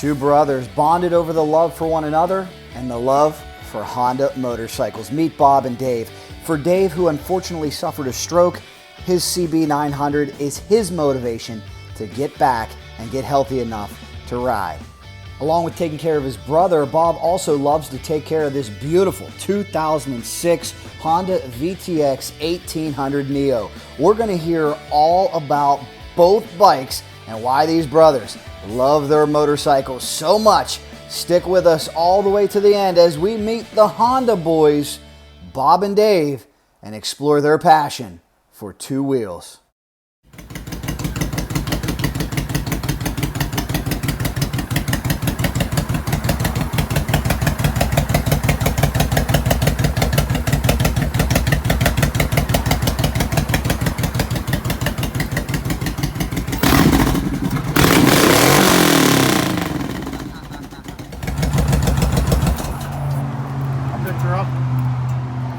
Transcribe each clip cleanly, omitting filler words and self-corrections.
Two brothers bonded over the love for one another and the love for Honda motorcycles. Meet Bob and Dave. For Dave, who unfortunately suffered a stroke, his CB900 is his motivation to get back and get healthy enough to ride. Along with taking care of his brother, Bob also loves to take care of this beautiful 2006 Honda VTX 1800 Neo. We're going to hear all about both bikes and why these brothers love their motorcycles so much. Stick with us all the way to the end as we meet the Honda boys, Bob and Dave, and explore their passion for two wheels.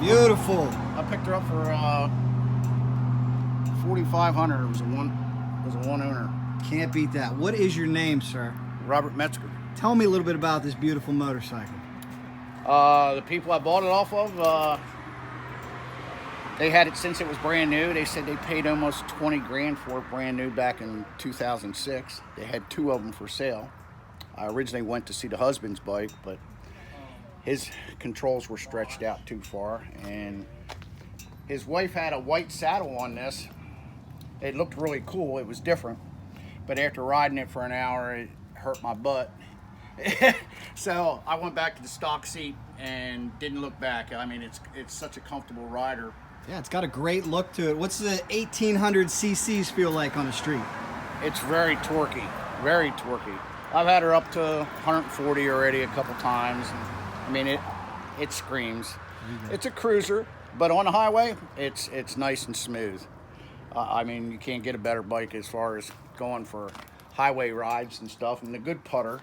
Beautiful. I picked her up for $4,500. It was a one owner. Can't beat that. What is your name, sir? Robert Metzger. Tell me a little bit about this beautiful motorcycle. The people I bought it off of, they had it since it was brand new. They said they paid almost 20 grand for it brand new back in 2006. They had two of them for sale. I originally went to see the husband's bike, but his controls were stretched out too far, and his wife had a white saddle on this. It looked really cool. It was different, but after riding it for an hour, it hurt my butt. So I went back to the stock seat and didn't look back. I mean, it's such a comfortable rider. Yeah, it's got a great look to it. What's the 1800 cc's feel like on the street? It's very torquey, very torquey. I've had her up to 140 already a couple times. I mean, it screams. It's a cruiser, but on the highway, it's nice and smooth. I mean, you can't get a better bike as far as going for highway rides and stuff, and a good putter.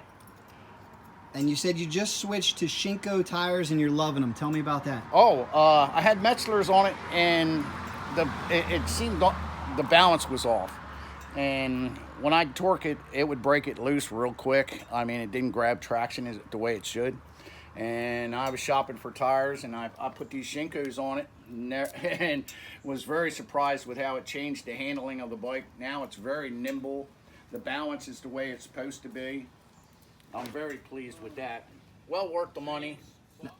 And you said you just switched to Shinko tires and you're loving them. Tell me about that. Oh, I had Metzler's on it, and it seemed the balance was off. And when I torque it, it would break it loose real quick. I mean, it didn't grab traction the way it should. And I was shopping for tires, and I put these Shinkos on it, and was very surprised with how it changed the handling of the bike. Now it's very nimble. The balance is the way it's supposed to be. I'm very pleased with that. Well worth the money.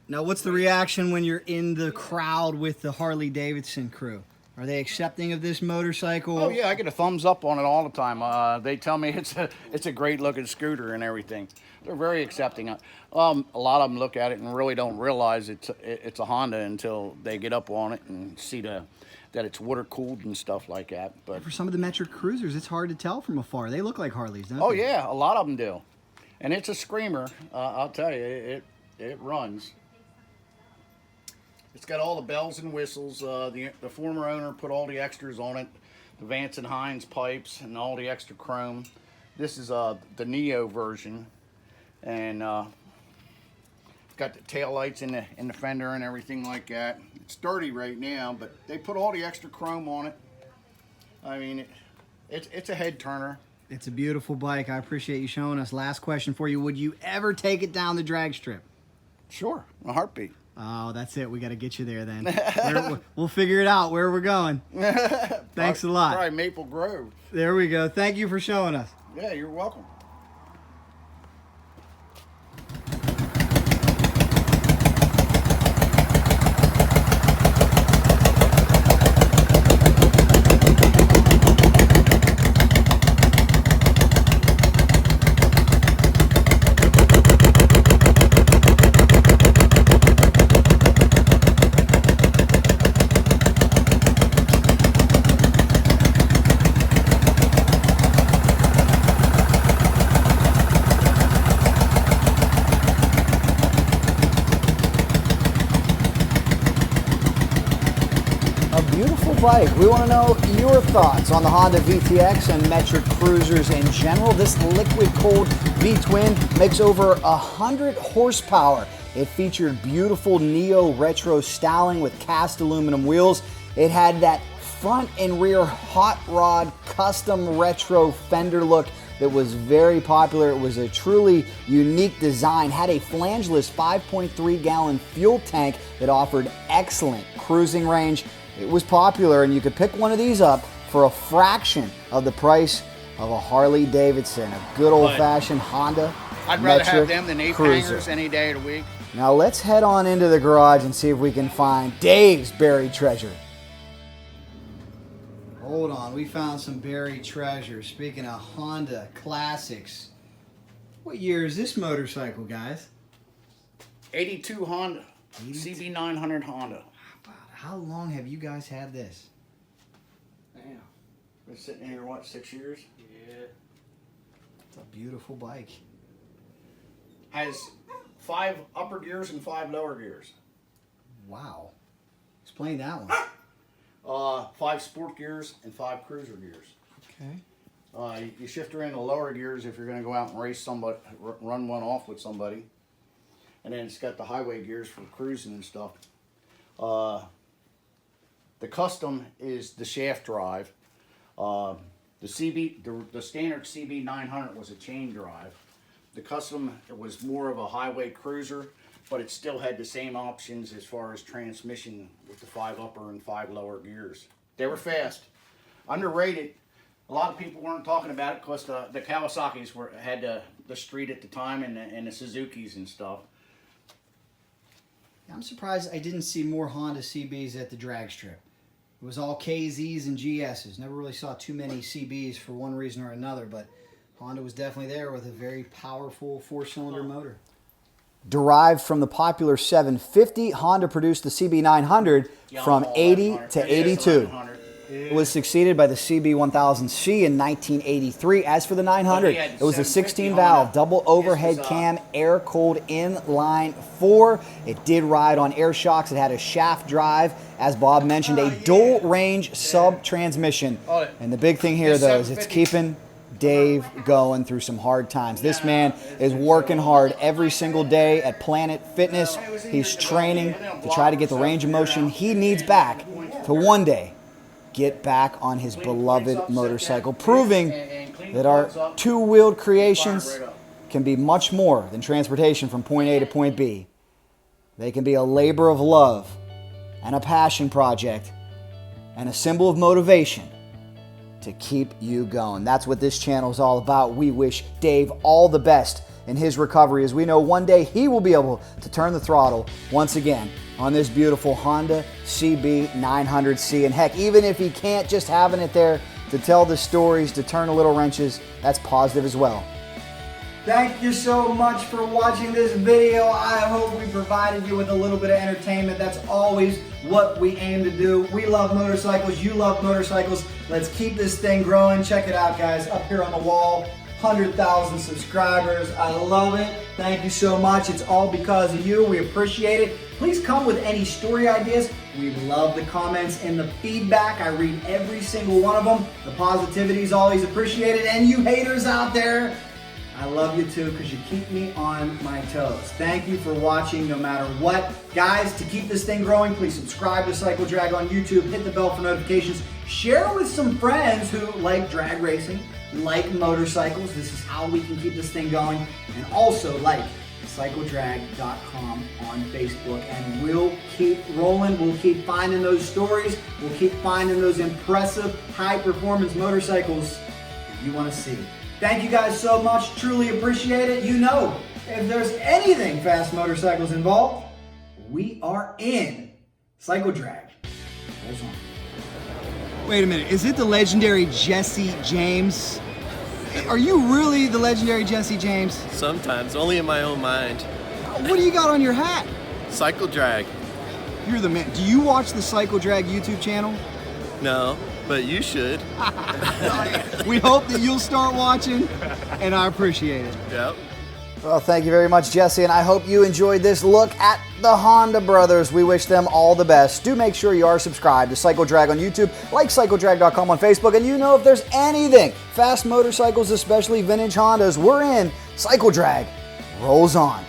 Now, what's the reaction when you're in the crowd with the Harley Davidson crew? Are they accepting of this motorcycle? Oh yeah, I get a thumbs up on it all the time. They tell me it's a great looking scooter and everything. They're very accepting. A lot of them look at it and really don't realize it's a Honda until they get up on it and see that it's water cooled and stuff like that. But for some of the metric cruisers, it's hard to tell from afar. They look like Harleys, don't they? Oh yeah, a lot of them do, and it's a screamer. I'll tell you, it runs. It's got all the bells and whistles. The former owner put all the extras on it, the Vance and Hines pipes and all the extra chrome. This is the Neo version, and it's got the tail lights in the fender and everything like that. It's dirty right now, but they put all the extra chrome on it. I mean, it's a head turner. It's a beautiful bike. I appreciate you showing us. Last question for you: would you ever take it down the drag strip? Sure, a heartbeat. Oh, that's it. We got to get you there then. We'll figure it out where we're going. Thanks a lot. Probably Maple Grove. There we go. Thank you for showing us. Yeah, you're welcome. Bike. We want to know your thoughts on the Honda VTX and metric cruisers in general. This liquid cooled V-twin makes over 100 horsepower. It featured beautiful Neo retro styling with cast aluminum wheels. It had that front and rear hot rod custom retro fender look that was very popular. It was a truly unique design, had a flangeless 5.3 gallon fuel tank that offered excellent cruising range. It was popular, and you could pick one of these up for a fraction of the price of a Harley Davidson, a good old-fashioned Honda I'd rather metric have them than ape cruiser. hangers any day of the week. Now let's head on into the garage and see if we can find Dave's buried treasure. Hold on, we found some buried treasure. Speaking of Honda classics, what year is this motorcycle, guys? 82 Honda, 82? CB900 Honda. How long have you guys had this? Damn. Been sitting here, what, 6 years? Yeah. It's a beautiful bike. Has 5 upper gears and 5 lower gears. Wow. Explain that one. 5 sport gears and 5 cruiser gears. Okay. You shift her in the lower gears if you're going to go out and race somebody, run one off with somebody. And then it's got the highway gears for cruising and stuff. The custom is the shaft drive. The standard CB900 was a chain drive. The custom, it was more of a highway cruiser, but it still had the same options as far as transmission with the 5 upper and 5 lower gears. They were fast. Underrated. A lot of people weren't talking about it because the Kawasaki's had the street at the time, and the Suzukis and stuff. I'm surprised I didn't see more Honda CBs at the drag strip. It was all KZs and GSs. Never really saw too many CBs for one reason or another, but Honda was definitely there with a very powerful 4-cylinder motor. Derived from the popular 750, Honda produced the CB900 from 80 to 82. It was succeeded by the CB1000C in 1983. As for the 900, it was a 16-valve double overhead cam air-cooled inline 4. It did ride on air shocks. It had a shaft drive, as Bob mentioned, a dual-range sub-transmission. And the big thing here, though, is it's keeping Dave going through some hard times. This man is working hard every single day at Planet Fitness. He's training to try to get the range of motion he needs back to one day get back on his beloved motorcycle, proving that our two-wheeled creations can be much more than transportation from point A to point B. They can be a labor of love and a passion project and a symbol of motivation to keep you going. That's what this channel is all about. We wish Dave all the best in his recovery, as we know one day he will be able to turn the throttle once again on this beautiful Honda CB900C. And heck, even if he can't, just having it there to tell the stories, to turn the little wrenches, that's positive as well. Thank you so much for watching this video. I hope we provided you with a little bit of entertainment. That's always what we aim to do. We love motorcycles. You love motorcycles. Let's keep this thing growing. Check it out, guys. Up here on the wall, 100,000 subscribers. I love it. Thank you so much. It's all because of you. We appreciate it. Please come with any story ideas. We love the comments and the feedback. I read every single one of them. The positivity is always appreciated. And you haters out there, I love you too, because you keep me on my toes. Thank you for watching no matter what. Guys, to keep this thing growing, please subscribe to Cycle Drag on YouTube, hit the bell for notifications, share with some friends who like drag racing, like motorcycles. This is how we can keep this thing going. And also like cycledrag.com on Facebook. And we'll keep rolling. We'll keep finding those stories. We'll keep finding those impressive high-performance motorcycles that you want to see. Thank you guys so much. Truly appreciate it. You know, if there's anything fast motorcycles involved, we are in. Cycle Drag rolls on. Wait a minute. Is it the legendary Jesse James? Are you really the legendary Jesse James? Sometimes, only in my own mind. What do you got on your hat? Cycle Drag. You're the man. Do you watch the Cycle Drag YouTube channel? No, but you should. We hope that you'll start watching, and I appreciate it. Yep. Well, thank you very much, Jesse, and I hope you enjoyed this look at the Honda brothers. We wish them all the best. Do make sure you are subscribed to Cycle Drag on YouTube, like cycledrag.com on Facebook, and you know if there's anything fast motorcycles, especially vintage Hondas, we're in. Cycle Drag rolls on.